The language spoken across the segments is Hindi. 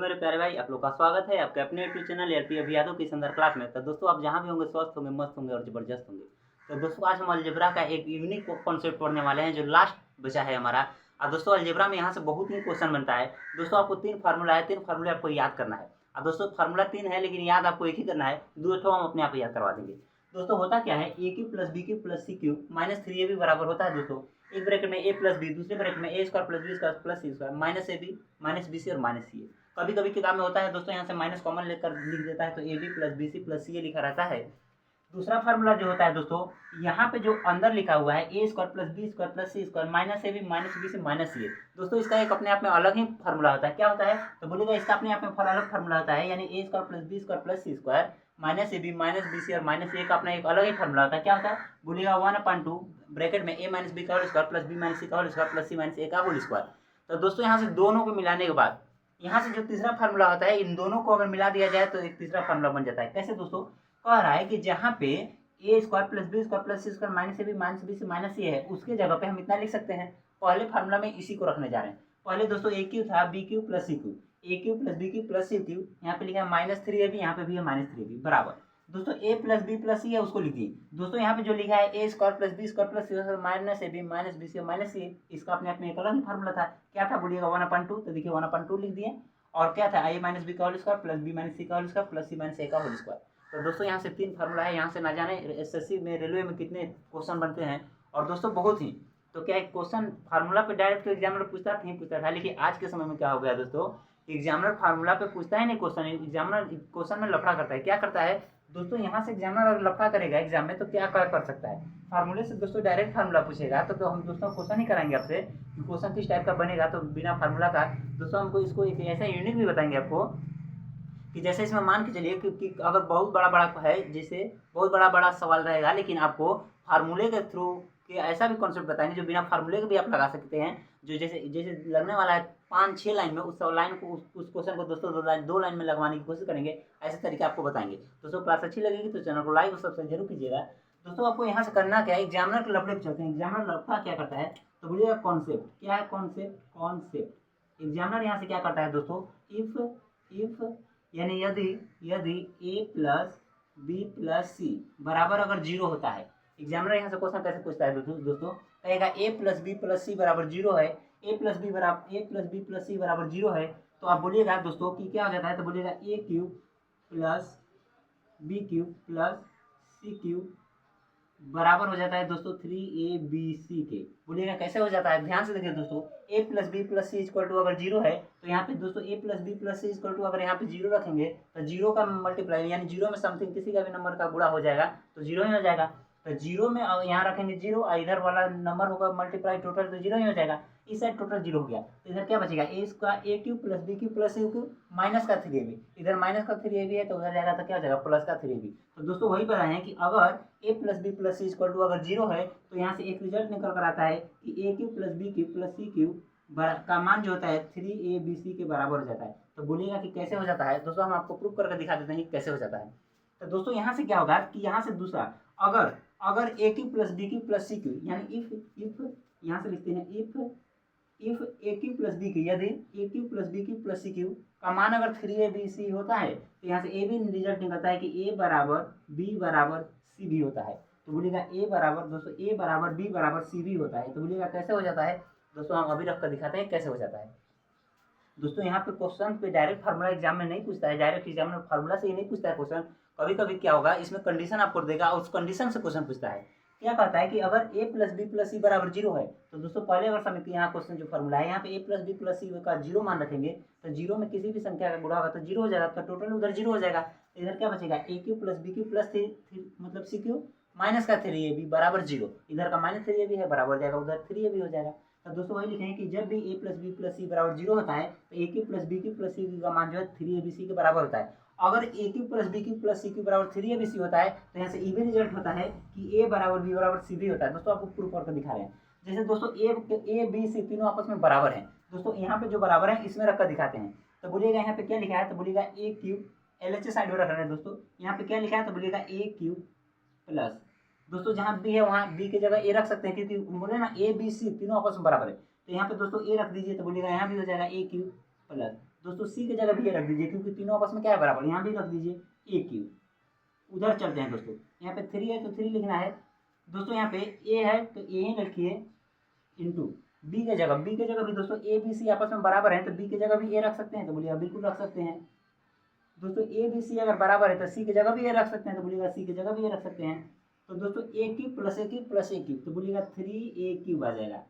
मेरे प्यारे भाई, आप लोग का स्वागत है आपके अपने यूट्यूब चैनल एलपी अभियादों की शानदार क्लास में। तो दोस्तों, आप जहां भी होंगे स्वस्थ होंगे, मस्त होंगे और ज़बरदस्त होंगे। तो दोस्तों, आज हम अलजेब्रा का एक यूनिक कॉन्सेप्ट पढ़ने वाले हैं जो लास्ट बचा है हमारा। और दोस्तों, अलजेब्रा में यहाँ से बहुत ही क्वेश्चन बनता है। दोस्तों, आपको 3 फार्मूला है, 3 फार्मूले आपको याद करना है। और दोस्तों, फार्मूला 3 है लेकिन याद आपको एक ही करना है, 2 ठो हम अपने आप याद करवा देंगे। दोस्तों, होता क्या है, A cube plus B cube plus C cube minus 3ab बराबर होता है। दोस्तों, एक ब्रैकेट में ए प्लस बी, दूसरे ब्रैकेट में A square plus B square plus C square minus A B minus B C और माइनस सी ए। कभी कभी किताब में होता है दोस्तों, यहाँ से माइनस कॉमन लेकर लिख देता है तो A B plus B C plus C A लिखा रहता है। दूसरा फार्मूला जो होता है दोस्तों, यहाँ पे जो अंदर लिखा हुआ है A square plus B square plus C square minus A B minus B C minus C A. दोस्तों, इसका एक अपने आप में अलग ही फार्मूला होता है। क्या होता है तो बोलिएगा, इसका अपने आप में अलग फार्मूला होता है, यानी A square plus B square plus C square minus A B minus B C और माइनस ए का अपना एक अलग ही फार्मूला होता है। क्या होता है बोलिएगा, 1/2 ब्रैकेट में ए माइनस बी का whole square plus B minus C का whole square plus C minus A का होल स्क्वायर। तो दोस्तों, यहाँ से दोनों को मिलाने के बाद यहाँ से जो तीसरा फार्मूला होता है, इन दोनों को अगर मिला दिया जाए तो एक तीसरा फार्मूला बन जाता है। कैसे दोस्तों, कह रहा है कि जहाँ पे A square plus B square plus C square minus A B minus B C minus A है, उसके जगह पे हम इतना लिख सकते हैं। पहले फार्मूला में इसी को रखने जा रहे हैं। पहले दोस्तों ए क्यू था B cube plus C cube, A cube plus B cube plus C cube, यहाँ पे लिखा है माइनस 3ab, यहाँ पे भी है माइनस 3ab बराबर। दोस्तों, A plus B plus C है उसको लिखिए। दोस्तों, यहाँ पे जो लिखा है A square plus B square plus C square minus A B minus B C minus C, इसका अपने अपने एक अलग फार्मूला था। क्या था बोलिएगा, 1/2। तो देखिए 1/2 लिख दिए। और क्या था, a माइनस बी का whole square plus B minus C का whole square plus C minus A का होल स्क्वायर। तो दोस्तों, यहाँ से 3 फार्मूला है। यहाँ से ना जाने एसएससी में, रेलवे में कितने क्वेश्चन बनते हैं, और दोस्तों बहुत ही। तो क्या एक क्वेश्चन फार्मूला पे डायरेक्ट एग्जामिनर पूछता नहीं पूछता था, लेकिन आज के समय में क्या हो गया दोस्तों, एग्जामिनर फार्मूला पे पूछता है नहीं क्वेश्चन, एग्जामिनर क्वेश्चन में लफड़ा करता है। क्या करता है दोस्तों, यहाँ से एग्जामिनर अगर लफड़ा करेगा एग्जाम में तो क्या कर सकता है, फार्मूले से दोस्तों डायरेक्ट फार्मूला पूछेगा तो हम दोस्तों क्वेश्चन ही कराएंगे आपसे कि क्वेश्चन किस टाइप का बनेगा। तो बिना फार्मूला का दोस्तों हमको इसको एक ऐसा यूनिक भी बताएंगे आपको कि जैसे इसमें मान के चलिए कि अगर बहुत बड़ा है, जैसे बहुत बड़ा सवाल रहेगा, लेकिन आपको फार्मूले के थ्रू कि ऐसा भी कॉन्सेप्ट बताएंगे जो बिना फार्मूले के भी आप लगा सकते हैं। जो जैसे जैसे लगने वाला है 5-6 लाइन में, उस लाइन को उस क्वेश्चन को दोस्तों 2 लाइन में लगवाने की कोशिश करेंगे। ऐसे तरीके आपको बताएंगे। दोस्तों, क्लास अच्छी लगेगी तो चैनल को लाइक और सब्सक्राइब जरूर कीजिएगा। दोस्तों, आपको यहाँ से करना क्या है, एग्जामिनर के लफड़े पे चलते हैं। एग्जामिनर लफड़ा क्या करता है तो बोलिएगा कॉन्सेप्ट। क्या है कॉन्सेप्ट एग्जामिनर यहाँ से क्या करता है दोस्तों, इफ यानी यदि A plus B plus C बराबर अगर 0 होता है, एग्जामिनर यहाँ से क्वेश्चन कैसे पूछता है दोस्तों, कहेगा ए प्लस बी प्लस सी बराबर 0 है, A plus B plus C बराबर 0 है, तो आप बोलिएगा दोस्तों कि क्या हो जाता है, तो बोलिएगा A cube plus B cube plus C cube बराबर हो जाता है दोस्तों 3abc के। बोलिएगा कैसे हो जाता है, ध्यान से देखिए दोस्तों, a plus B plus C equal to अगर 0 है तो यहाँ पे दोस्तों a plus B plus C equal to अगर यहाँ पे 0 रखेंगे तो 0 का मल्टीप्लाई यानी 0 में समथिंग किसी का भी नंबर का गुणा हो जाएगा तो 0 ही हो जाएगा। तो 0 में यहाँ रखेंगे 0 और इधर वाला नंबर होगा मल्टीप्लाई टोटल तो 0 ही हो जाएगा। इस साइड टोटल 0 हो गया तो इधर क्या बचेगा, A cube plus B cube plus C cube minus का 3ab, इधर माइनस का 3ab है तो उधर जाएगा तो क्या हो जाएगा प्लस का 3ab। तो दोस्तों वही बताए हैं कि अगर a plus B plus C equal to अगर 0 है तो यहाँ से एक रिजल्ट निकल कर आता है कि A cube plus B cube plus C cube का मान जो होता है 3abc के बराबर हो जाता है। तो बोलिएगा कि कैसे हो जाता है दोस्तों, हम आपको प्रूफ करके दिखा देते हैं कि कैसे हो जाता है। तो दोस्तों, यहाँ से क्या होगा कि यहाँ से दूसरा अगर A cube plus B cube plus C cube यानी इफ यहाँ से लिखते हैं if A cube plus B cube, यदि A cube plus B cube plus C cube का मान अगर 3abc होता है तो यहाँ से ए भी रिजल्ट निकलता है कि ए बराबर बी बराबर सी भी होता है। तो बोलिएगा ए बराबर बी बराबर सी भी होता है। तो बोलिएगा कैसे हो जाता है दोस्तों, हम अभी रख कर दिखाते हैं कैसे हो जाता है। दोस्तों, यहाँ पे क्वेश्चन पे डायरेक्ट फार्मूला एग्जाम में नहीं पूछता है, डायरेक्ट एग्जाम में फार्मूला से ही नहीं पूछता है क्वेश्चन। कभी कभी क्या होगा, इसमें कंडीशन आपको देगा और उस कंडीशन से क्वेश्चन पूछता है। क्या कहता है कि अगर a plus B plus C बराबर 0 है तो दोस्तों पहले अगर समिति यहाँ क्वेश्चन जो फार्मूला है यहाँ पे a plus B plus C का 0 मान रखेंगे तो 0 में किसी भी संख्या का गुणा होगा तो 0 हो जाएगा, तो टोटल उधर 0 हो जाएगा। इधर क्या बचेगा, A cube plus B cube plus मतलब सी क्यू माइनस का 3ab बराबर 0, इधर का माइनस 3ab है बराबर जाएगा, उधर 3ab हो जाएगा। तो दोस्तों वही लिखेंगे कि जब भी a plus B plus C बराबर 0 होता है तो A cube plus B cube plus C का मान जो है 3abc के बराबर होता है। अगर A cube plus B cube plus C cube बराबर 3abc होता है तो यहाँ से ये भी रिजल्ट होता है कि ए बराबर बी बराबर सी भी होता है। दोस्तों आपको प्रूफ करके दिखा रहे हैं। जैसे दोस्तों ए बी सी तीनों आपस में बराबर हैं। दोस्तों यहाँ पे जो बराबर है इसमें रखकर दिखाते हैं। तो बोलिएगा यहाँ पे क्या लिखा है, तो बोलिएगा ए क्यूब LHS साइड में रख रहे हैं। दोस्तों यहाँ पे क्या लिखा है, तो बोलिएगा ए क्यूब प्लस, दोस्तों जहाँ बी है वहाँ बी की जगह ए रख सकते हैं क्योंकि बोले ना ए बी सी तीनों आपस में बराबर है। तो यहाँ पे दोस्तों ए रख दीजिए तो बोलिएगा यहाँ भी हो जाएगा ए क्यूब प्लस, दोस्तों सी की जगह भी ये रख दीजिए, क्योंकि तीनों आपस में क्या है बराबर, यहाँ भी रख दीजिए ए क्यू। उधर चलते हैं दोस्तों, यहाँ पे 3 है तो 3 लिखना है दोस्तों, यहाँ पे ए है तो ए ही लिखिए इंटू बी की जगह भी दोस्तों ए बी सी आपस में बराबर है तो बी की जगह भी ए रख सकते हैं, तो बोलिएगा बिल्कुल रख सकते हैं। दोस्तों ए बी सी अगर बराबर है तो सी की जगह भी ए रख सकते हैं, तो बोलिएगा सी की जगह भी ए रख सकते हैं। तो दोस्तों ए क्यूब प्लस ए क्यूब प्लस ए क्यूब, तो बोलिएगा 3 ए क्यूब आ जाएगा।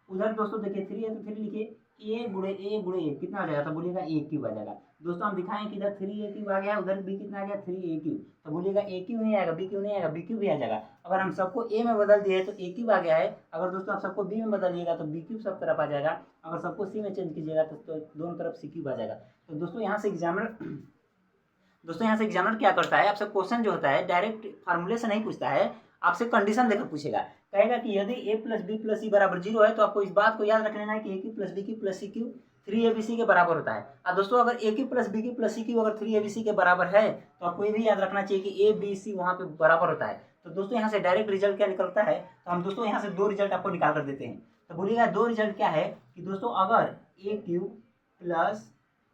उधर दोस्तों देखिए 3 है तो 3 लिखिए, ए गुणे ए कितना आ जाएगा, तो बोलिएगा ए क्यूब आ जाएगा। दोस्तों हम दिखाएं कि इधर 3 ए क्यूब आ गया, उधर बी कितना आ गया 3 ए क्यूब, तो बोलिएगा ए क्यूब नहीं आएगा, बी क्यूब नहीं आएगा, बी क्यूब भी आ जाएगा। अगर हम सबको ए में बदल दिए तो ए क्यूब आ गया है, अगर दोस्तों आप सबको बी में बदलिएगा तो बी क्यूब सब तरफ आ जाएगा, अगर सबको सी में चेंज कीजिएगा तो दोनों तरफ सी क्यूब आ जाएगा। तो दोस्तों यहाँ से एग्जामिनर क्या करता है, आपसे क्वेश्चन जो होता है डायरेक्ट फार्मूले से नहीं पूछता है, आपसे कंडीशन देकर पूछेगा। कहेगा कि यदि A plus B plus C बराबर 0 है तो आपको इस बात को याद रख लेना है कि A cube plus B cube plus C cube 3abc के बराबर होता है। और दोस्तों अगर A cube plus B cube plus C cube अगर 3abc के बराबर है तो आपको ये भी याद रखना चाहिए कि ए बी सी वहाँ पे बराबर होता है। तो दोस्तों यहाँ से डायरेक्ट रिजल्ट क्या निकलता है, तो हम दोस्तों यहाँ से 2 रिजल्ट आपको निकाल कर देते हैं। तो बोलिएगा 2 रिजल्ट क्या है कि दोस्तों अगर A cube plus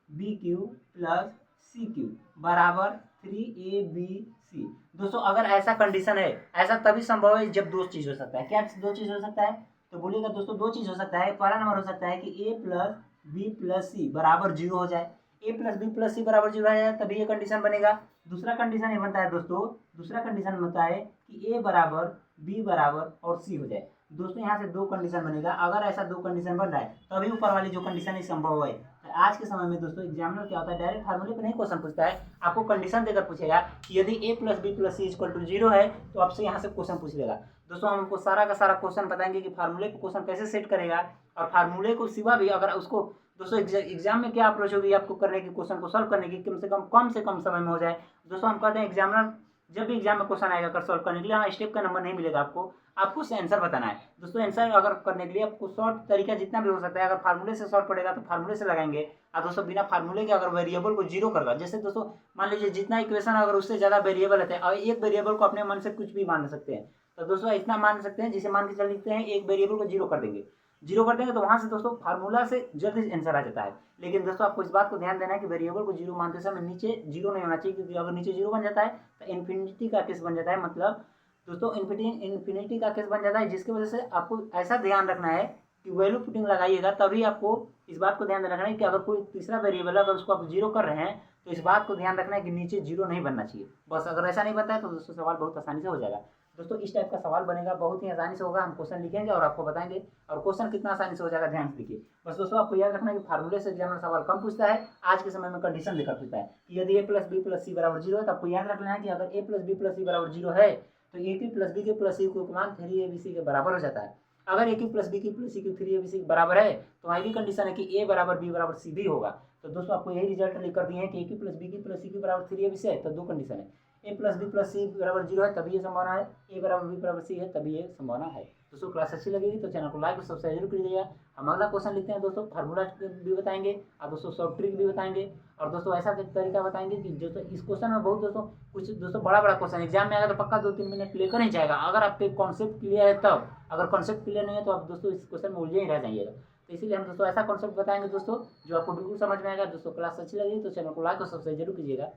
B cube plus C cube बराबर 3abc, दोस्तों अगर ऐसा कंडीशन है, ऐसा तभी संभव है जब 2 चीज हो सकता है। क्या 2 चीज हो सकता है, तो बोलिएगा दोस्तों 2 चीज हो सकता है। पहला नंबर हो सकता है कि ए प्लस बी प्लस सी बराबर 0 हो जाए, ए प्लस बी प्लस सी बराबर 0 हो जाए तभी ये कंडीशन बनेगा। दूसरा कंडीशन ये बनता है दोस्तों, दूसरा कंडीशन बनता है कि ए बराबर बी बराबर और सी हो जाए। दोस्तों यहाँ से 2 कंडीशन बनेगा, अगर ऐसा 2 कंडीशन बन रहा है तभी ऊपर वाली जो कंडीशन है संभव है। आज के समय में दोस्तों एग्जामिनर क्या होता है, डायरेक्ट फार्मूले पे नहीं क्वेश्चन पूछता है, आपको कंडीशन देकर पूछेगा कि यदि A plus B plus C equal to 0 है तो आपसे यहाँ से क्वेश्चन पूछ लेगा। दोस्तों हम आपको सारा का सारा क्वेश्चन बताएंगे कि फार्मूले पे क्वेश्चन कैसे सेट करेगा, और फार्मूले को सिवा भी अगर उसको दोस्तों एग्जाम में क्या अप्रोच होगी आपको करने की, क्वेश्चन को सॉल्व करने की कम से कम समय में हो जाए। दोस्तों हम कहते हैं एग्जामिनर जब भी एग्जाम में क्वेश्चन आएगा अगर सॉल्व करने के लिए हाँ स्टेप का नंबर नहीं मिलेगा आपको उससे आंसर बताना है। दोस्तों आंसर अगर करने के लिए आपको शॉर्ट तरीका जितना भी हो सकता है, अगर फार्मूले से शॉर्ट पड़ेगा तो फार्मूले से लगाएंगे, और दोस्तों बिना फार्मूले के अगर वेरिएबल को 0 करवा, जैसे दोस्तों मान लीजिए जितना इक्वेशन अगर उससे ज़्यादा वेरिएबल है और एक वेरिएबल को अपने मन से कुछ भी मान सकते हैं, तो दोस्तों इतना मान सकते हैं जिसे मान के चल लिखते हैं एक वेरिएबल को 0 कर देंगे, 0 कर देंगे तो वहाँ से दोस्तों फार्मूला से जल्दी आंसर आ जाता है। लेकिन दोस्तों आपको इस बात को ध्यान देना है कि वेरिएबल को 0 मानते समय नीचे 0 नहीं होना चाहिए, क्योंकि अगर नीचे 0 बन जाता है तो इन्फिनिटी का केस बन जाता है, मतलब दोस्तों इन्फिनिटी का केस बन जाता है, जिसकी वजह से आपको ऐसा ध्यान रखना है कि वैल्यू पुटिंग लगाइएगा तभी आपको इस बात को ध्यान रखना है कि अगर कोई तीसरा वेरिएबल अगर उसको आप 0 कर रहे हैं तो इस बात को ध्यान रखना है कि नीचे 0 नहीं बनना चाहिए। बस अगर ऐसा नहीं बनता है तो दोस्तों सवाल बहुत आसानी से हो जाएगा। दोस्तों इस टाइप का सवाल बनेगा, बहुत ही आसानी से होगा, हम क्वेश्चन लिखेंगे और आपको बताएंगे, और क्वेश्चन कितना आसानी से हो जाएगा ध्यान से देखिए। बस दोस्तों आपको याद रखना है कि फार्मूले से एग्जामिनर सवाल कम पूछता है, आज के समय में कंडीशन देकर पूछता है कि यदि A plus B plus C बराबर 0 है तो आपको याद रखना है कि अगर A plus B plus C बराबर 0 है तो A cube plus B cube plus C cube का मान 3abc के बराबर हो जाता है। अगर A cube plus B cube plus C cube 3abc के बराबर है तो वहाँ भी कंडीशन है कि ए बराबर बी बराबर सी भी होगा। तो दोस्तों आपको यही रिजल्ट लिख कर दिए हैं कि A cube plus B cube plus C cube बराबर 3abc है, तो 2 कंडीशन है, A plus B plus C बराबर 0 है तभी ये संभावना है, ए बराबर बी बराबर सी है तभी ये संभावना है। दोस्तों क्लास अच्छी लगेगी तो चैनल को लाइक और सब्सक्राइब जरूर कीजिएगा। हम अगला क्वेश्चन लिखते हैं दोस्तों, फार्मूला भी बताएंगे और दोस्तों शॉर्ट ट्रिक भी बताएंगे, और दोस्तों ऐसा तरीका बताएंगे कि दोस्तों इस क्वेश्चन में बहुत दोस्तों कुछ दोस्तों बड़ा क्वेश्चन एग्जाम में आएगा तो पक्का 2-3 मिनट लेकर नहीं जाएगा, अगर आपके कॉन्सेप्ट क्लियर है तब, अगर कॉन्सेप्ट क्लियर नहीं है तो आप दोस्तों इस क्वेश्चन में उलझे ही रह जाइएगा। तो इसीलिए हम दोस्तों ऐसा कॉन्सेप्ट बताएंगे दोस्तों जो आपको बिल्कुल समझ में आएगा। दोस्तों क्लास अच्छी लगी तो चैनल को लाइक और सब्सक्राइब जरूर कीजिएगा।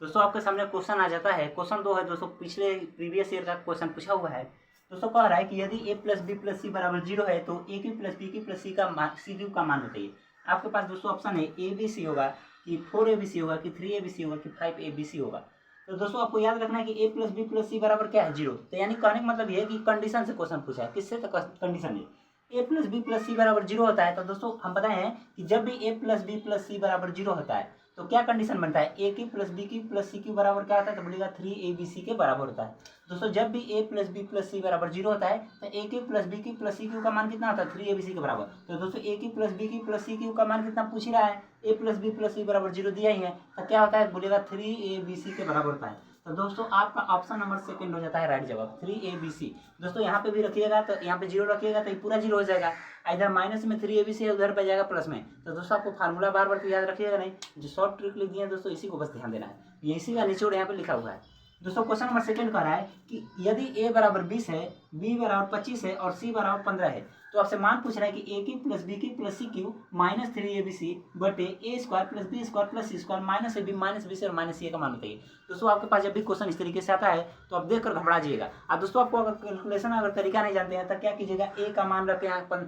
दोस्तों आपके सामने क्वेश्चन आ जाता है, क्वेश्चन 2 है दोस्तों, पिछले प्रीवियस ईयर का क्वेश्चन पूछा हुआ है। दोस्तों कह रहा है कि यदि A plus B plus C बराबर 0 है तो A cube plus B cube plus C cube का मान बताइए। आपके पास दोस्तों ऑप्शन है ए बी सी होगा कि 4abc होगा कि 3abc होगा कि 5abc होगा। तो दोस्तों आपको याद रखना है कि ए प्लस बी प्लस सी बराबर क्या है 0, तो यानी कहने का मतलब ये है कि कंडीशन से क्वेश्चन पूछा है, किससे, तो कंडीशन है A plus B plus C बराबर 0 होता है। तो दोस्तों हम बताए हैं कि जब भी A plus B plus C बराबर 0 होता है तो क्या कंडीशन बनता है, A cube plus B cube plus C cube बराबर क्या होता है, तो बोलिएगा 3abc के बराबर होता है। दोस्तों जब भी A plus B plus C बराबर 0 होता है तो A cube plus B cube plus C cube का मान कितना होता है, 3abc के बराबर। तो दोस्तों A cube plus B cube plus C cube का मान कितना पूछ ही रहा है, A plus B plus C बराबर 0 दिया ही है, तो क्या होता है, बोलिएगा 3abc के बराबर होता है। तो दोस्तों आपका ऑप्शन नंबर सेकंड हो जाता है राइट जवाब 3abc। दोस्तों यहाँ पे भी रखिएगा तो यहाँ पे 0 रखिएगा तो ये पूरा 0 हो जाएगा, इधर माइनस में 3abc है उधर पे जाएगा प्लस में। तो दोस्तों आपको फार्मूला बार बार तो याद रखिएगा नहीं, जो शॉर्ट ट्रिक लिख दिए हैं दोस्तों इसी को बस ध्यान देना है, ये इसी का निचोड़ यहाँ पे लिखा हुआ है। दोस्तों क्वेश्चन नंबर सेकंड कह रहा है कि यदि a बराबर 20 है, b बराबर 25 है और c बराबर 15 है, तो आपसे मान पूछ रहा है कि A cube plus B cube plus C cube minus 3ab बटे A square plus B square plus C square minus A B minus B C और माइनस सी ए का मान बताइए। दोस्तों आपके पास जब भी क्वेश्चन इस तरीके से आता है तो आप देख कर घबरा जाइएगा। और दोस्तों आपको अगर कैलकुलेशन अगर तरीका नहीं जानते हैं तो क्या कीजिएगा, ए का मान रखे यहाँ पर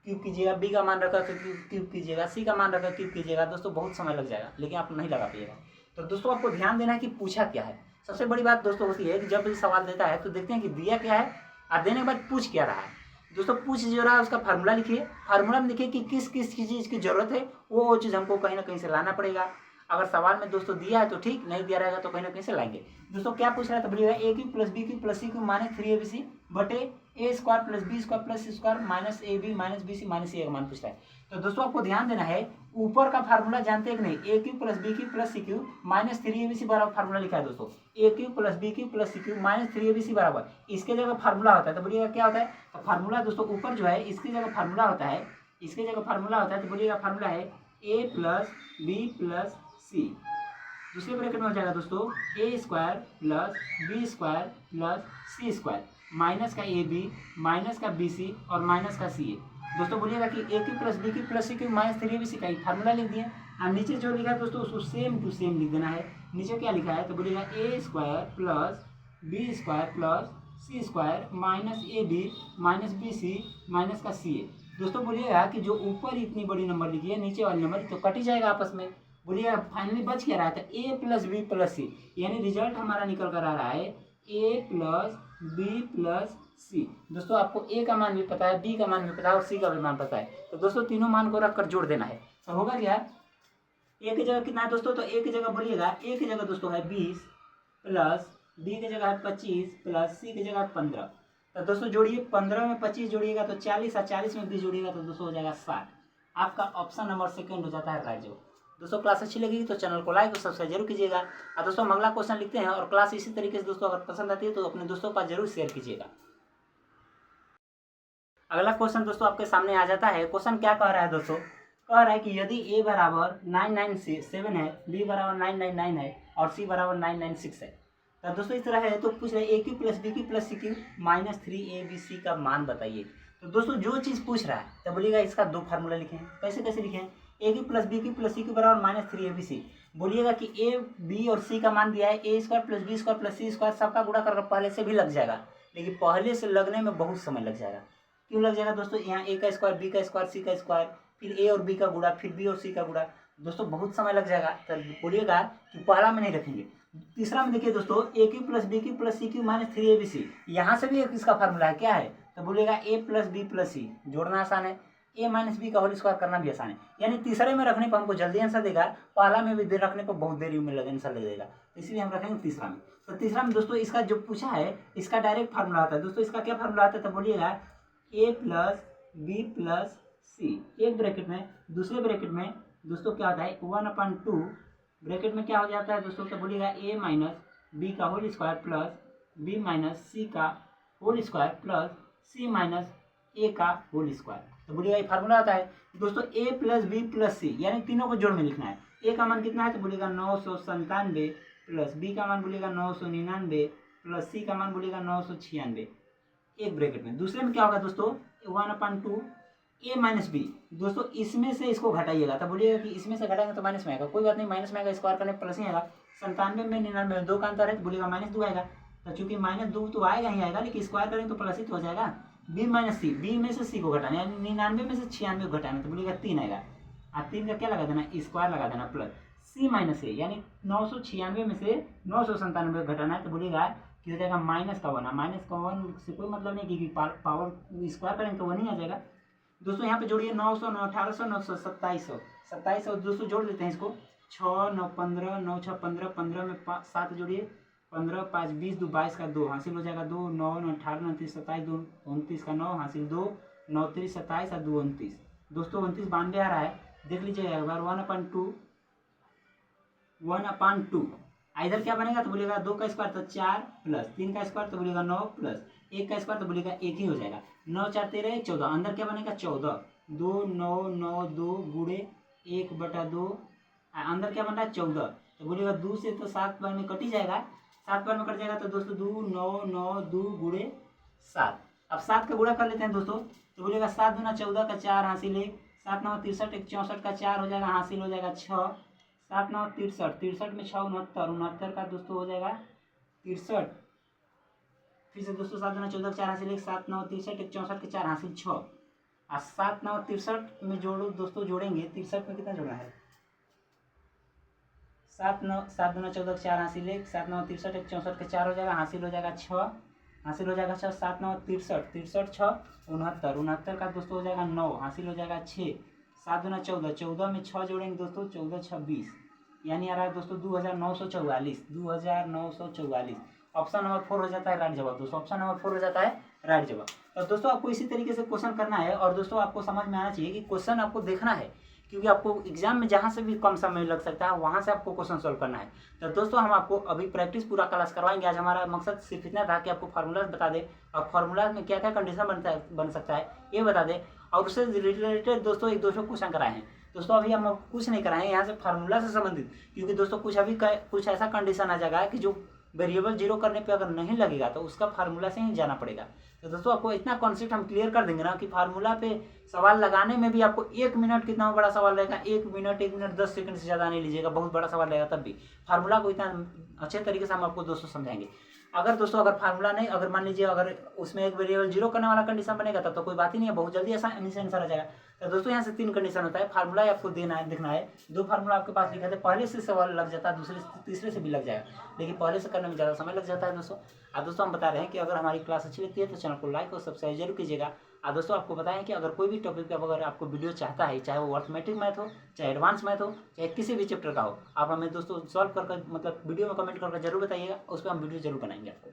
क्यूब कीजिएगा, बी का मान रखा क्यूब कीजिएगा, सी का मान रखा क्यूब कीजिएगा। दोस्तों बहुत समय लग जाएगा लेकिन आप नहीं लगा पाइएगा। तो दोस्तों आपको ध्यान देना है कि पूछा क्या है। सबसे बड़ी बात दोस्तों होती है कि जब भी सवाल देता है तो देखते हैं कि दिया क्या है और देने के बाद पूछ क्या रहा है। दोस्तों पूछ जो रहा है उसका फार्मूला लिखिए, फार्मूला में लिखिए कि किस किस चीज़ की जरूरत है, वो चीज़ हमको कहीं ना कहीं से लाना पड़ेगा। अगर सवाल में दोस्तों दिया है तो ठीक, नहीं दिया रहेगा तो कहीं ना कहीं से लाएंगे। दोस्तों क्या पूछ रहा है तो बोलिएगा A cube plus B cube plus C cube minus 3abc बटे A square plus B square plus C square minus A B minus B C minus A का मान पूछता है। तो दोस्तों आपको ध्यान देना है, ऊपर का फार्मूला जानते हैं कि नहीं, A cube plus B cube plus C cube minus 3abc बराबर फार्मूला लिखा है दोस्तों। A cube plus B cube plus C cube minus 3abc बराबर इसके जगह फार्मूला होता है। तो बोलिएगा क्या होता है, तो फार्मूला दोस्तों ऊपर जो है इसकी जगह फार्मूला होता है, इसके जगह फार्मूला होता है। तो बोलिएगा फार्मूला है A plus B plus C, दूसरे ब्रैकेट में हो जाएगा दोस्तों A square plus B square plus C square minus का ए बी माइनस का बी सी और माइनस का सी ए। दोस्तों बोलिएगा कि A cube plus B cube plus C cube minus 3abc का ही फार्मूला लिख दिए और नीचे जो लिखा है दोस्तों उसको सेम टू सेम लिख देना है। नीचे क्या लिखा है तो बोलिएगा A square plus B square plus C square minus A B minus B C minus का सी ए। दोस्तों बोलिएगा कि जो ऊपर इतनी बड़ी नंबर लिखी है नीचे वाली नंबर तो कट ही जाएगा आपस में। बोलिएगा फाइनली बच क्या रहा था ए प्लस बी प्लस सी, यानी रिजल्ट हमारा निकल कर आ रहा है ए प्लस बी प्लस सी। दोस्तों आपको ए का मान भी पता है, बी का मान भी पता है और सी का भी मान पता है। तो दोस्तों तीनों मान को रखकर जोड़ देना है। तो होगा क्या, ए की जगह कितना है दोस्तों, तो ए की जगह बोलिएगा ए की जगह दोस्तों है 20 प्लस बी की जगह है 25 प्लस सी की जगह है 15। तो दोस्तों जोड़िए, 15 में 25 जोड़िएगा तो 40 और 40 में 20 जोड़िएगा तो दोस्तों हो जाएगा 60। आपका ऑप्शन नंबर सेकंड हो जाता है राइट जवाब। दोस्तों क्लास अच्छी लगेगी तो चैनल को लाइक और सब्सक्राइब जरूर कीजिएगा। और दोस्तों हम अगला क्वेश्चन लिखते हैं और क्लास इसी तरीके से दोस्तों अगर पसंद आती है तो अपने दोस्तों का जरूर शेयर कीजिएगा। अगला क्वेश्चन दोस्तों आपके सामने आ जाता है। क्वेश्चन क्या कह रहा है दोस्तों, कह रहा है कि यदि ए बराबर 997 है, बी बराबर 999 है और सी बराबर 996 है। तो दोस्तों इस तरह है तो पूछ रहे A cube plus B cube plus C cube minus 3abc का मान बताइए। तो दोस्तों जो चीज़ पूछ रहा है तो बोलिएगा इसका दो फार्मूला लिखें। कैसे कैसे लिखें, A cube plus B cube plus C cube बराबर माइनस 3abc। बोलिएगा कि ए बी और सी का मान दिया है, A square plus B square plus C square सबका गुणा करके पहले से भी लग जाएगा, लेकिन पहले से लगने में बहुत समय लग जाएगा। क्यों लग जाएगा दोस्तों, यहाँ ए का स्क्वायर बी का स्क्वायर सी का स्क्वायर फिर ए और बी का गुणा फिर बी और सी का गुणा, दोस्तों बहुत समय लग जाएगा। तो बोलिएगा कि पहला में नहीं रखेंगे। तीसरा में देखिए दोस्तों A cube plus B cube plus C cube minus 3abc, यहाँ से भी एक इसका फार्मूला है, क्या है तो बोलिएगा ए प्लस बी प्लस सी, जोड़ना आसान है, ए माइनस बी का होल स्क्वायर करना भी आसान है। यानी तीसरे में रखने पर हमको जल्दी आंसर देगा, पहला में भी देर रखने पर बहुत देरी में आंसर लगेगा, इसलिए हम रखेंगे तीसरा में। तो तीसरा में दोस्तों इसका जो पूछा है इसका डायरेक्ट फार्मूला आता है। दोस्तों इसका क्या फार्मूला आता है तो बोलिएगा ए प्लस बी प्लस सी, एक ब्रैकेट में, दूसरे ब्रैकेट में दोस्तों क्या होता है 1/2 ब्रैकेट में क्या हो जाता है दोस्तों तो बोलिएगा ए माइनस बी का whole square plus B minus C का whole square plus C minus A का होल स्क्वायर। तो बोलिएगा ये फार्मूला आता है दोस्तों ए प्लस बी प्लस सी, यानी तीनों को जोड़ में लिखना है। ए का मान कितना है तो बोलिएगा 997 प्लस बी का मान बोलिएगा 999 प्लस सी का मान बोलिएगा 996, एक ब्रैकेट में। दूसरे में क्या होगा दोस्तों 1/2 ए माइनस बी, दोस्तों इसमें से इसको घटाइएगा तो बोलिएगा कि इसमें से घटाएंगे तो माइनस में आएगा, कोई बात नहीं, माइनस में आएगा स्क्वायर करने प्लस ही आएगा। 97 में 99 दो का अंतर है तो बोलिएगा -2 आएगा। तो चूंकि -2 तो आएगा ही आएगा, लेकिन स्क्वायर करेंगे तो प्लस ही तो हो जाएगा। बी माइनस सी, बी में से सी को घटाना, यानी 99 में से 96 को घटाना तो बोलिएगा 3 आएगा। और 3 का क्या लगा देना, स्क्वायर लगा देना प्लस सी माइनस ए, यानी 996 में से 997 को घटाना है तो बोलिएगा कि हो जाएगा माइनस का 1। माइनस का 1 से कोई मतलब नहीं, क्योंकि पावर स्क्वायर करेंगे तो 1 ही आ जाएगा। दोस्तों यहाँ पे जोड़िए 900 9 1800 900 2700 दोस्तों जोड़ देते हैं इसको, 6 9 15 9 6 15 15 में 7 जोड़िए, 15 5 20 2 22 का 2 हासिल हो जाएगा 2 9 9 18 29 27 2 29 का 9 हासिल 2 9 30 27 और 2 29, दोस्तों 29 92 आ रहा है, देख लीजिए एक बार 1/2 इधर क्या बनेगा तो बोलिएगा 2 का स्क्वायर तो 4 प्लस 3 का स्क्वायर तो बोलिएगा 9 प्लस 1 का स्क्वायर तो बोलिएगा 1 ही हो जाएगा। 9 4 13 14, अंदर क्या बनेगा 14, 2 9 9 2 गुणे 1/2, अंदर क्या बन रहा है 14, तो बोलिएगा 2 से तो 7 बार में कट ही जाएगा, 7 बार में कट जाएगा तो दोस्तों 2 9 9 2 गुणे 7, अब 7 का गुणा कर लेते हैं दोस्तों, तो बोलेगा 7 दूना 14 का 4 हासिल 1, 7 9 63, 64 का 4 हो जाएगा, हासिल हो जाएगा 6, 7 9 63, 63 में 6 69, 69 का दोस्तों हो जाएगा 63। फिर से दोस्तों 7 दूना 14 का 4 हासिल 1, 7 9 63, 64 का 4 हासिल 6, और 7 9 63 में जोड़ो दोस्तों, जोड़ेंगे 63 में कितना जोड़ना है, 7 दूना 14 का 4 हासिल 1, 7 9 63, 64 का 4 हो जाएगा, हासिल हो जाएगा 6, हासिल हो जाएगा 6, 7 9 63, 63 6 69, 69 का दोस्तों हो जाएगा 9, हासिल हो जाएगा 6, 7 दूना 14, 14 में 6 जोड़ेंगे दोस्तों, 14 6 20, यानी आ रहा है दोस्तों 2944, 2944। ऑप्शन नंबर 4 हो जाता है राइट जवाब दोस्तों, ऑप्शन नंबर 4 हो जाता है राइट जवाब। तो दोस्तों आपको इसी तरीके से क्वेश्चन करना है, और दोस्तों आपको समझ में आना चाहिए कि क्वेश्चन आपको देखना है, क्योंकि आपको एग्जाम में जहाँ से भी कम समय लग सकता है वहाँ से आपको क्वेश्चन सॉल्व करना है। तो दोस्तों हम आपको अभी प्रैक्टिस पूरा क्लास करवाएंगे। आज हमारा मकसद सिर्फ इतना था कि आपको फार्मूला बता दें, और फार्मूला में क्या क्या कंडीशन बन सकता है ये बता दें, और उससे रिलेटेड दोस्तों एक 200 क्वेश्चन कराए हैं। दोस्तों अभी हम कुछ नहीं कराएंगे यहाँ से फार्मूला से संबंधित, क्योंकि दोस्तों कुछ ऐसा कंडीशन आ जाएगा कि जो वेरिएबल जीरो करने पे अगर नहीं लगेगा तो उसका फार्मूला से ही जाना पड़ेगा। तो दोस्तों आपको इतना कॉन्सेप्ट हम क्लियर कर देंगे ना कि फार्मूला पे सवाल लगाने में भी आपको 1 मिनट, कितना बड़ा सवाल रहेगा, 1 मिनट 10 सेकंड से ज़्यादा नहीं लीजिएगा, बहुत बड़ा सवाल रहेगा तब भी फार्मूला को इतना अच्छे तरीके से हम आपको दोस्तों समझाएंगे। अगर फार्मूला नहीं, अगर मान लीजिए अगर उसमें एक वेरिएबल जीरो करने वाला कंडीशन बनेगा तब तो कोई बात ही नहीं है, बहुत जल्दी ऐसा आंसर आ जाएगा। तो दोस्तों यहाँ से 3 कंडीशन होता है, फार्मूला आपको देखना है। 2 फार्मूला आपके पास लिखा है, पहले से सवाल लग जाता है, दूसरे से तीसरे से भी लग जाएगा, लेकिन पहले से करने में ज़्यादा समय लग जाता है दोस्तों। और दोस्तों हम बता रहे हैं कि अगर हमारी क्लास अच्छी लगती है तो चैनल को लाइक और सब्सक्राइब जरूर कीजिएगा। और दोस्तों आपको बताएं कि अगर कोई भी टॉपिक पर अगर आपको वीडियो चाहता है, चाहे वो अर्थमेटिक मैथ हो, चाहे एडवांस मैथ हो, चाहे किसी भी चैप्टर का हो, आप हमें दोस्तों सॉल्व कर मतलब वीडियो में कमेंट करके जरूर बताइएगा, उस पर हम वीडियो जरूर बनाएंगे आपको।